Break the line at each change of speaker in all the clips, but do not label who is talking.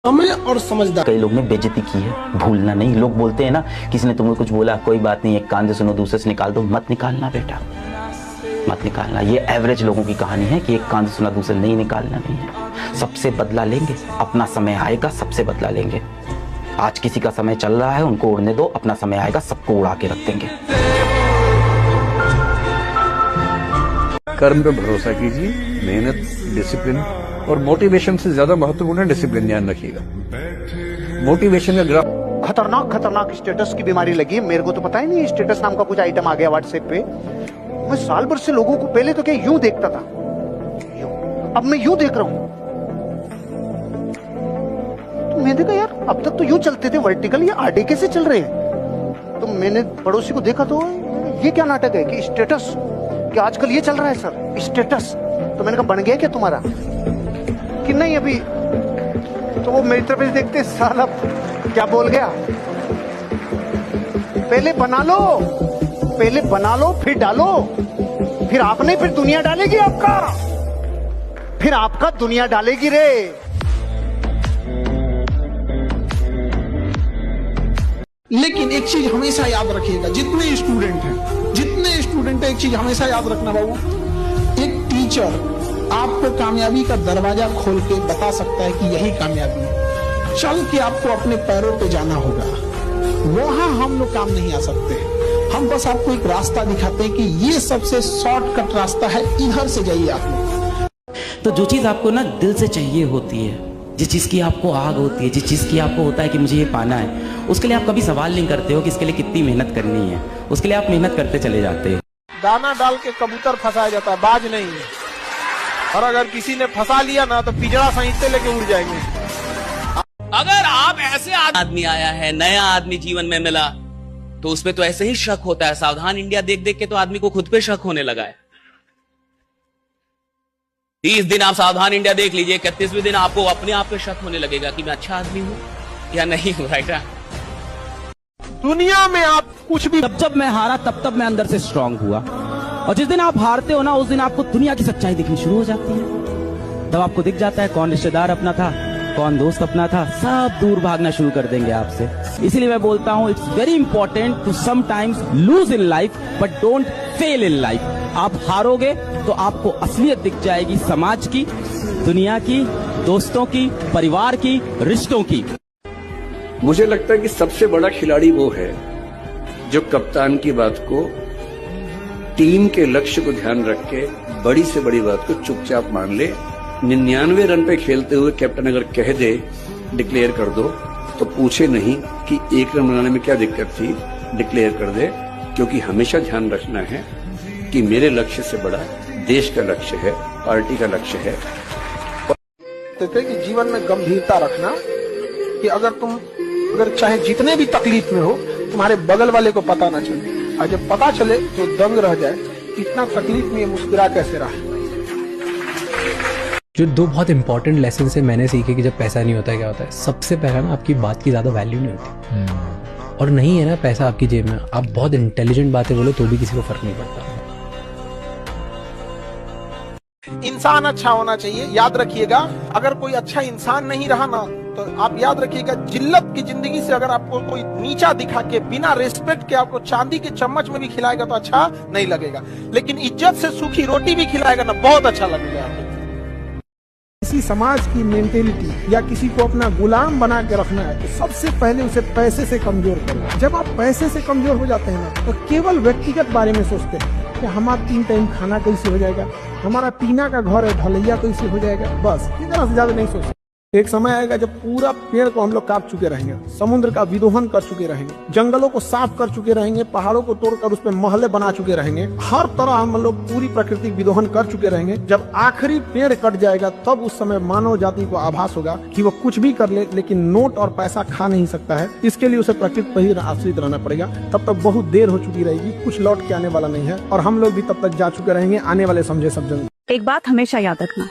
समय और समझदार।
कई लोग ने बेइज्जती की है, भूलना नहीं। लोग बोलते हैं ना, किसी ने तुम्हें कुछ बोला, कोई बात नहीं, एक कान से सुनो दूसरे से निकाल दो। मत निकालना बेटा, मत निकालना। ये एवरेज लोगों की कहानी है कि एक कान से सुना दूसरे, नहीं निकालना नहीं है। सबसे बदला लेंगे, अपना समय आएगा, सबसे बदला लेंगे। आज किसी का समय चल रहा है, उनको उड़ने दो, अपना समय आएगा, सबको उड़ा के रख देंगे।
कर्म पे भरोसा कीजिए, मेहनत, डिसिप्लिन और मोटिवेशन से ज्यादा महत्वपूर्ण है डिसिप्लिन। ध्यान रखिएगा, मोटिवेशन का ग्राफ
खतरनाक स्टेटस की बीमारी लगी है। मेरे को तो पता ही नहीं स्टेटस नाम का कुछ आइटम आ गया व्हाट्सएप पे। मैं साल भर से लोगों को पहले तो क्या यूं देखता था, अब मैं यूं देख रहा हूं। तो मैंने कहा यार अब तक तो यूं चलते थे वर्टिकल, ये आडे कैसे चल रहे हैं। तो मैंने पड़ोसी को देखा तो ये क्या नाटक है कि स्टेटस, कि आजकल ये चल रहा है सर स्टेटस। तो मैंने कहा बन गया क्या तुम्हारा कि नहीं अभी। तो वो मेरी तरफ देखते साला क्या बोल गया, पहले बना लो फिर डालो, फिर आपने फिर दुनिया डालेगी आपका, फिर आपका दुनिया डालेगी रे।
लेकिन एक चीज हमेशा याद रखिएगा, जितने स्टूडेंट हैं, एक चीज हमेशा याद रखना बाबू, एक टीचर आपको कामयाबी का दरवाजा खोल के बता सकता है कि यही कामयाबी है। चल के आपको अपने पैरों पे जाना होगा, वहां हम लोग काम नहीं आ सकते। हम बस आपको एक रास्ता दिखाते हैं कि ये सबसे शॉर्टकट रास्ता है, इधर से जाइए आप लोग।
तो जो चीज आपको ना दिल से चाहिए होती है, जिस चीज की आपको आग होती है, जिस चीज की आपको होता है कि मुझे ये पाना है, उसके लिए आप कभी सवाल नहीं करते हो कि इसके लिए कितनी मेहनत करनी है। उसके लिए आप मेहनत करते चले जाते हो।
दाना डाल के कबूतर फंसाया जाता है, बाज नहीं है। और अगर किसी ने फंसा लिया ना तो पिजड़ा सहित लेके उड़ जाएंगे।
अगर आप ऐसे आदमी आया है, नया आदमी जीवन में मिला, तो उसमें तो ऐसे ही शक होता है। सावधान इंडिया देख देख के तो आदमी को खुद पे शक होने लगा है। 30 दिन आप सावधान इंडिया देख लीजिए, 31वें दिन आपको अपने आप पे शक होने लगेगा कि मैं अच्छा आदमी हूं या नहीं हूं। राइट।
दुनिया में आप कुछ भी,
जब मैं हारा तब मैं अंदर से स्ट्रांग हुआ। और जिस दिन आप हारते हो ना, उस दिन आपको दुनिया की सच्चाई दिखनी शुरू हो जाती है। तब आपको दिख जाता है कौन रिश्तेदार अपना था, कौन दोस्त अपना था। सब दूर भागना शुरू कर देंगे आपसे। इसीलिए मैं बोलता हूं, it's very important to sometimes lose in life but don't fail in life. आप हारोगे तो आपको असलियत दिख जाएगी, समाज की, दुनिया की, दोस्तों की, परिवार की, रिश्तों की।
मुझे लगता है कि सबसे बड़ा खिलाड़ी वो है जो कप्तान की बात को, टीम के लक्ष्य को ध्यान रख के बड़ी से बड़ी बात को चुपचाप मान ले। 99 रन पे खेलते हुए कैप्टन अगर कह दे डिक्लेयर कर दो, तो पूछे नहीं कि 1 रन बनाने में क्या दिक्कत थी, डिक्लेयर कर दे। क्योंकि हमेशा ध्यान रखना है कि मेरे लक्ष्य से बड़ा देश का लक्ष्य है, पार्टी का लक्ष्य है।
कहते कि जीवन में गंभीरता रखना, कि अगर चाहे जितने भी तकलीफ में हो, तुम्हारे बगल वाले को पता ना चले, और जब पता चले तो दंग रह जाए, इतना तकलीफ में ये मुस्कुरा कैसे रहा।
जो 2 बहुत इंपॉर्टेंट लेसन से मैंने सीखे कि जब पैसा नहीं होता है क्या होता है। सबसे पहला ना, आपकी बात की ज्यादा वैल्यू नहीं होती। और नहीं है ना पैसा आपकी जेब में, आप बहुत इंटेलिजेंट बातें बोलो तो भी किसी को फर्क नहीं पड़ता।
इंसान अच्छा होना चाहिए। याद रखिएगा, अगर कोई अच्छा इंसान नहीं रहा ना, तो आप याद रखिएगा, जिल्लत की जिंदगी से अगर आपको कोई नीचा दिखा के, बिना रिस्पेक्ट के आपको चांदी के चम्मच में भी खिलाएगा तो अच्छा नहीं लगेगा। लेकिन इज्जत से सूखी रोटी भी खिलाएगा ना, बहुत अच्छा लगेगा आपको।
किसी समाज की मेंटेलिटी या किसी को अपना गुलाम बना के रखना है, तो सबसे पहले उसे पैसे से कमजोर करो। जब आप पैसे से कमजोर हो जाते हैं ना, तो केवल व्यक्तिगत बारे में सोचते हैं कि हमारा 3 टाइम खाना कैसे हो जाएगा, हमारा टीना का घर है ढलैया कैसे हो जाएगा, बस इतना से ज्यादा नहीं सोचते। एक समय आएगा जब पूरा पेड़ को हम लोग काट चुके रहेंगे, समुद्र का विदोहन कर चुके रहेंगे, जंगलों को साफ कर चुके रहेंगे, पहाड़ों को तोड़कर उस पर महले बना चुके रहेंगे, हर तरह हम लोग पूरी प्रकृति विदोहन कर चुके रहेंगे। जब आखिरी पेड़ कट जाएगा, तब उस समय मानव जाति को आभास होगा कि वो कुछ भी कर ले, लेकिन नोट और पैसा खा नहीं सकता है। इसके लिए उसे प्रकृति पर ही आश्रित रहना पड़ेगा। तब तक बहुत देर हो चुकी रहेगी, कुछ लौट के आने वाला नहीं है, और हम लोग भी तब तक जा चुके रहेंगे। आने वाले समझे सब जन।
एक बात हमेशा याद रखना,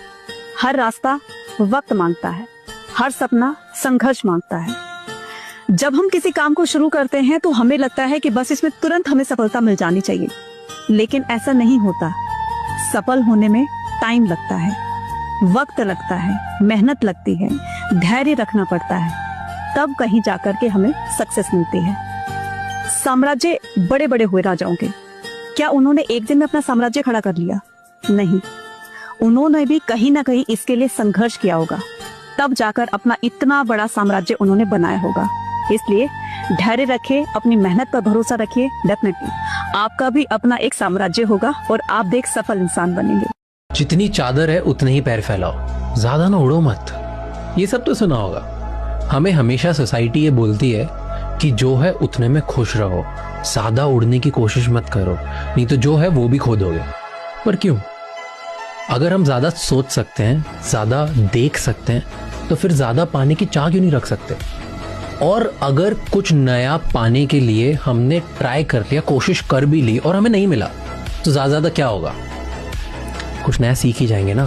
हर रास्ता वक्त मांगता है, हर सपना संघर्ष मांगता है। जब हम किसी काम को शुरू करते हैं तो हमें लगता है कि बस इसमें तुरंत हमें सफलता मिल जानी चाहिए, लेकिन ऐसा नहीं होता। सफल होने में टाइम लगता है, वक्त लगता है, मेहनत लगती है, धैर्य रखना पड़ता है, तब कहीं जाकर के हमें सक्सेस मिलती है। साम्राज्य बड़े बड़े हुए राजाओं के, क्या उन्होंने एक दिन में अपना साम्राज्य खड़ा कर लिया? नहीं, उन्होंने भी कहीं ना कहीं इसके लिए संघर्ष किया होगा, तब जाकर अपना इतना बड़ा साम्राज्य उन्होंने बनाया होगा। इसलिए धैर्य रखिए, अपनी मेहनत पर भरोसा रखिए, डेफिनेटली आपका भी अपना एक साम्राज्य होगा और आप भी एक सफल इंसान बनेंगे।
जितनी चादर है उतने ही पैर फैलाओ, ज्यादा ना उड़ो मत। ये सब तो सुना होगा। हमें हमेशा सोसाइटी ये बोलती है कि जो है उतने में खुश रहो, ज्यादा उड़ने की कोशिश मत करो, नहीं तो जो है वो भी खो दोगे। पर क्यों? अगर हम ज्यादा सोच सकते हैं, ज्यादा देख सकते हैं, तो फिर ज्यादा पाने की चाह क्यों नहीं रख सकते? और अगर कुछ नया पाने के लिए हमने ट्राई कर लिया, कोशिश कर भी ली और हमें नहीं मिला, तो ज्यादा क्या होगा? कुछ नया सीख ही जाएंगे ना।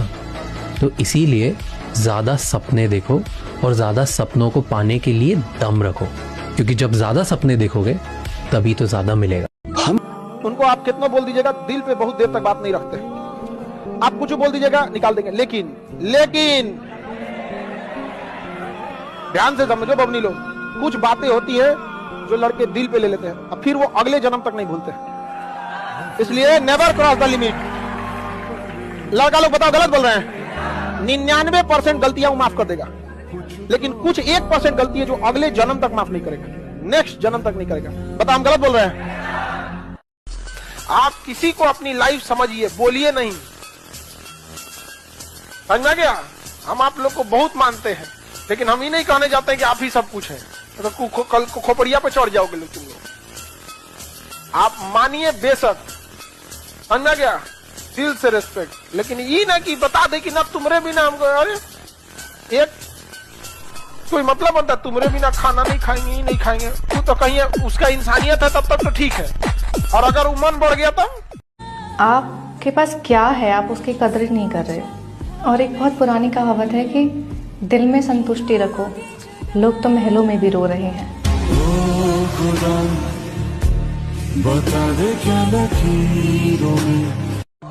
तो इसीलिए ज्यादा सपने देखो और ज्यादा सपनों को पाने के लिए दम रखो, क्योंकि जब ज्यादा सपने देखोगे तभी तो ज्यादा मिलेगा।
उनको आप कितना बोल दीजिएगा, दिल पे बहुत देर तक बात नहीं रखते। आप कुछ बोल दीजिएगा, निकाल देंगे। लेकिन ध्यान से समझो बबनी लोग, कुछ बातें होती है जो लड़के दिल पे ले लेते हैं, अब फिर वो अगले जन्म तक नहीं भूलते। इसलिए नेवर क्रॉस द लिमिट। लड़का लोग बताओ, गलत बोल रहे हैं? 99% गलतियां वो माफ कर देगा, लेकिन कुछ 1% गलती है जो अगले जन्म तक माफ नहीं करेगा, नेक्स्ट जन्म तक नहीं करेगा। बताओ हम गलत बोल रहे हैं? आप किसी को अपनी लाइफ समझिए, बोलिए नहीं। समझ में गया? हम आप लोग को बहुत मानते हैं, लेकिन हम ही नहीं कहने जाते हैं कि आप ही सब कुछ है। तो कल खोपड़िया पे चढ़ जाओगे लोग, तुम लोग। आप मानिए बेशक, समझ में गया? दिल से रेस्पेक्ट, लेकिन ये ना कि बता दे कि ना तुम्हारे बिना हमको, अरे एक कोई मतलब बनता, तुम्हारे बिना खाना नहीं खाएंगे, ही नहीं खाएंगे। तू तो कहीं उसका इंसानियत है तब तक तो ठीक है, और अगर वो मन बढ़ गया तब?
आपके पास क्या है, आप उसकी कदर ही नहीं कर रहे। और एक बहुत पुरानी कहावत है कि दिल में संतुष्टि रखो, लोग तो महलों में भी रो रहे हैं।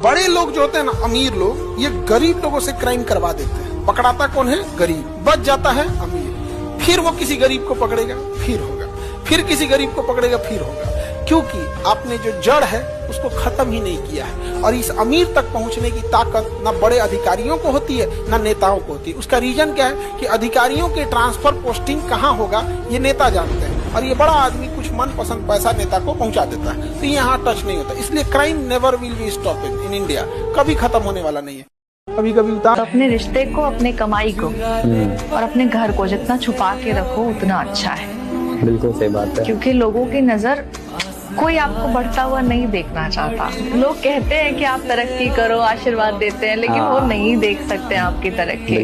बड़े लोग जो होते हैं ना, अमीर लोग, ये गरीब लोगों से क्राइम करवा देते हैं। पकड़ाता कौन है? गरीब। बच जाता है अमीर। फिर वो किसी गरीब को पकड़ेगा, फिर होगा, फिर किसी गरीब को पकड़ेगा, फिर होगा, क्योंकि आपने जो जड़ है उसको खत्म ही नहीं किया है। और इस अमीर तक पहुंचने की ताकत ना बड़े अधिकारियों को होती है, ना नेताओं को होती है। उसका रीजन क्या है कि अधिकारियों के ट्रांसफर पोस्टिंग कहाँ होगा ये नेता जानते हैं, और ये बड़ा आदमी कुछ मनपसंद पैसा नेता को पहुंचा देता है, तो यहाँ टच नहीं होता। इसलिए crime never will be stopped in India, कभी खत्म होने वाला नहीं है। कभी कभी
अपने रिश्ते को, अपने कमाई को और अपने घर को जितना छुपा के रखो उतना अच्छा है।
बिल्कुल सही बात है,
क्योंकि लोगों की नजर, कोई आपको बढ़ता हुआ नहीं देखना चाहता। लोग कहते हैं कि आप तरक्की करो, आशीर्वाद देते हैं, लेकिन वो नहीं देख सकते आपकी तरक्की।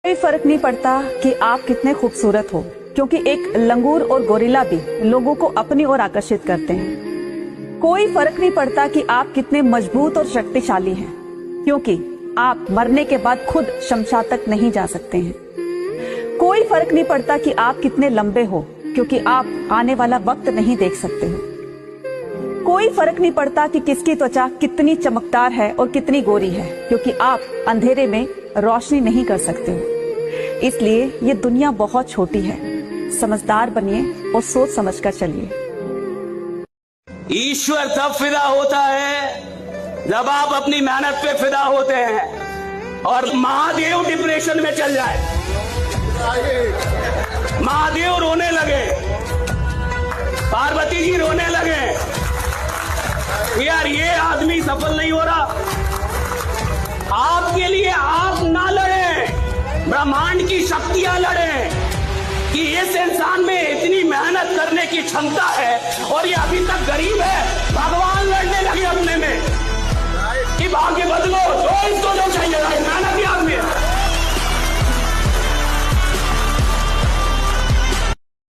कोई फर्क नहीं पड़ता कि आप कितने खूबसूरत हो, क्योंकि एक लंगूर और गोरिल्ला भी लोगों को अपनी ओर आकर्षित करते हैं। कोई फर्क नहीं पड़ता कि आप कितने मजबूत और शक्तिशाली हैं, क्योंकि आप मरने के बाद खुद शमशान तक नहीं जा सकते हैं। कोई फर्क नहीं पड़ता कि आप कितने लंबे हो, क्योंकि आप आने वाला वक्त नहीं देख सकते हो। कोई फर्क नहीं पड़ता कि किसकी त्वचा कितनी चमकदार है और कितनी गोरी है, क्योंकि आप अंधेरे में रोशनी नहीं कर सकते हो। इसलिए ये दुनिया बहुत छोटी है, समझदार बनिए और सोच समझकर चलिए।
ईश्वर तब फिदा होता है जब आप अपनी मेहनत पे फिदा होते हैं। और महादेव डिप्रेशन में चल जाए, महादेव रोने लगे, पार्वती जी रोने लगे, यार ये आदमी सफल नहीं हो रहा। आपके लिए आप ना लड़े, ब्रह्मांड की शक्तियां लड़े कि इस इंसान में इतनी मेहनत करने की क्षमता है और ये अभी तक गरीब है। भगवान लड़ने लगे अपने में कि भाग्य बदलो, जो इसको जो चाहिए मेहनत आदमी है।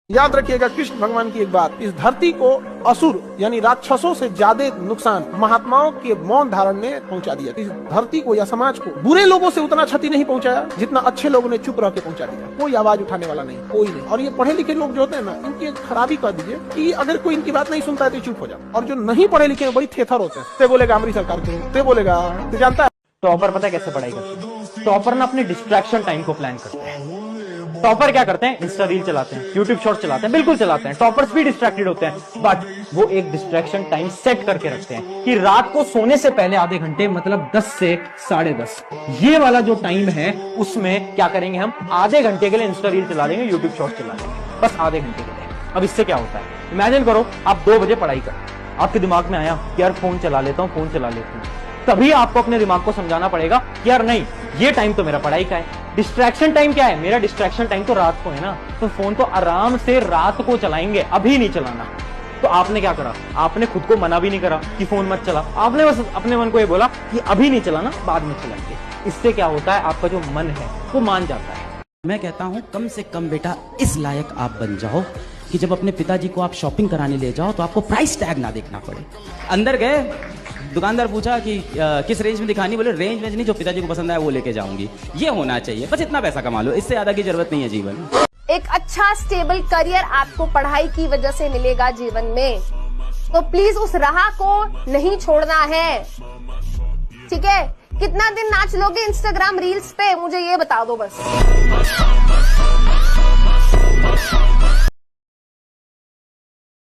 याद रखिएगा कृष्ण भगवान की एक बात, इस धरती को असुर यानी राक्षसों से ज्यादा नुकसान महात्माओं के मौन धारण ने पहुंचा दिया। इस धरती को या समाज को बुरे लोगों से उतना क्षति नहीं पहुंचाया जितना अच्छे लोगों ने चुप रह के पहुंचा दिया। कोई आवाज उठाने वाला नहीं, कोई नहीं। और ये पढ़े लिखे लोग जो होते हैं ना, इनकी खराबी कर दीजिए कि अगर कोई इनकी बात नहीं सुनता है तो चुप हो जाता। और जो नहीं पढ़े लिखे बड़ी थेथर होते हैं, ते बोलेगा हमारी सरकार को, ते बोलेगा, ते जानता है।
टॉपर पता है कैसे पढ़ाई करते हैं? टॉपर ना अपने डिस्ट्रैक्शन टाइम को प्लान करते हैं। टॉपर क्या करते हैं? इंस्टा रील चलाते हैं, यूट्यूब शॉर्ट चलाते हैं, बिल्कुल चलाते हैं। टॉपर्स भी डिस्ट्रैक्टेड होते हैं, बट वो एक डिस्ट्रैक्शन टाइम सेट करके रखते हैं कि रात को सोने से पहले आधे घंटे, मतलब 10 से 10:30, ये वाला जो टाइम है उसमें क्या करेंगे, हम आधे घंटे के लिए इंस्टा रील चला लेंगे, यूट्यूब शॉर्ट चला लेंगे, बस आधे घंटे के लिए। अब इससे क्या होता है, इमेजिन करो आप 2 बजे पढ़ाई कर, आपके दिमाग में आया कि यार फोन चला लेता हूँ, फोन चला लेता हूँ, तभी आपको अपने दिमाग को समझाना पड़ेगा कि यार नहीं, ये टाइम तो मेरा पढ़ाई का है। डिस्ट्रैक्शन टाइम क्या है? मेरा डिस्ट्रैक्शन टाइम तो रात को है ना, तो फोन तो आराम से रात को चलाएंगे, अभी नहीं चलाना। तो आपने क्या करा, आपने खुद को मना भी नहीं करा कि फोन मत चला, आपने बस अपने मन को ये बोला कि अभी नहीं चलाना, बाद में चलाएंगे। इससे क्या होता है, आपका जो मन है वो मान जाता है।
मैं कहता हूं कम से कम बेटा इस लायक आप बन जाओ कि जब अपने पिताजी को आप शॉपिंग कराने ले जाओ तो आपको प्राइस टैग ना देखना पड़े। अंदर गए, दुकानदार पूछा कि किस रेंज में दिखानी, बोले रेंज में नहीं, जो पिताजी को पसंद आया वो लेके जाऊंगी। ये होना चाहिए, बस इतना पैसा कमा लो, इससे ज्यादा की जरूरत नहीं है जीवन।
एक अच्छा स्टेबल करियर आपको पढ़ाई की वजह से मिलेगा जीवन में, तो प्लीज उस राह को नहीं छोड़ना है, ठीक है? कितना दिन नाच लोगे इंस्टाग्राम रील्स पे, मुझे ये बता दो बस।